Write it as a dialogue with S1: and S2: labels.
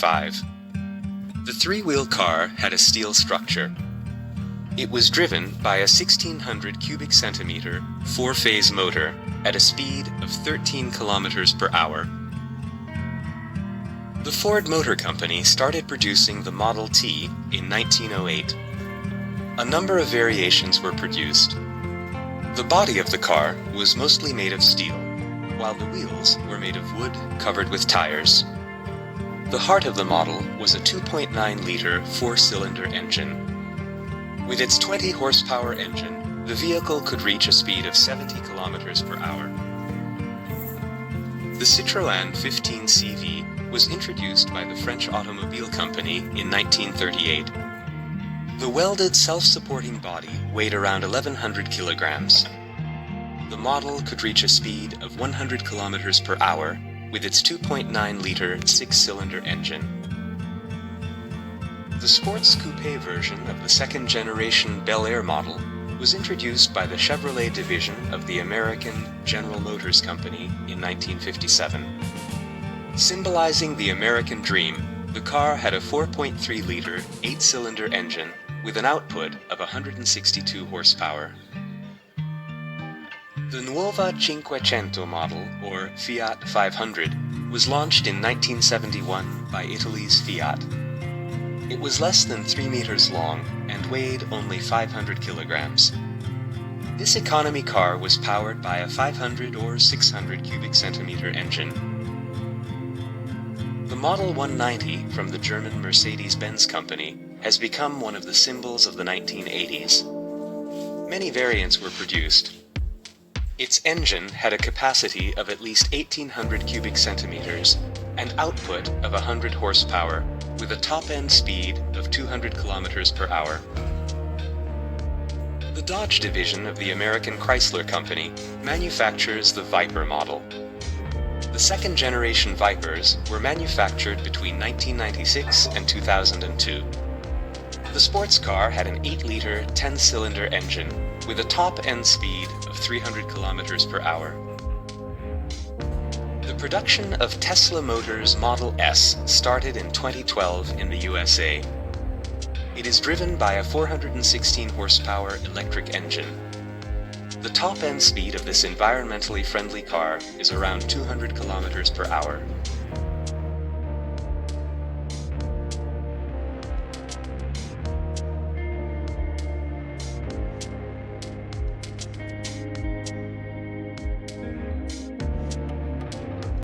S1: 1955. The three-wheel car had a steel structure. It was driven by a 1600 cubic centimeter, four-phase motor at a speed of 13 kilometers per hour. The Ford Motor Company started producing the Model T in 1908. A number of variations were produced. The body of the car was mostly made of steel, while the wheels were made of wood covered with tires. The heart of the model was a 2.9-liter four-cylinder engine. With its 20 horsepower engine, the vehicle could reach a speed of 70 kilometers per hour. The Citroën 15CV was introduced by the French automobile company in 1938. The welded self-supporting body weighed around 1,100 kilograms. The model could reach a speed of 100 kilometers per hour with its 2.9-liter six-cylinder engine. The sports coupe version of the second-generation Bel Air model was introduced by the Chevrolet division of the American General Motors Company in 1957. Symbolizing the American dream, the car had a 4.3-liter, eight-cylinder engine with an output of 162 horsepower. The Nuova Cinquecento model, or Fiat 500, was launched in 1971 by Italy's Fiat. It was less than 3 meters long and weighed only 500 kilograms. This economy car was powered by a 500 or 600 cubic centimeter engine. The Model 190 from the German Mercedes-Benz company has become one of the symbols of the 1980s. Many variants were produced. Its engine had a capacity of at least 1,800 cubic centimeters and output of 100 horsepower, with a top-end speed of 200 kilometers per hour. The Dodge division of the American Chrysler Company manufactures the Viper model. The second-generation Vipers were manufactured between 1996 and 2002. The sports car had an 8-liter, 10-cylinder engine with a top-end speed of 300 kilometers per hour. The production of Tesla Motors Model S started in 2012 in the USA. It is driven by a 416 horsepower electric engine. The top-end speed of this environmentally friendly car is around 200 kilometers per hour.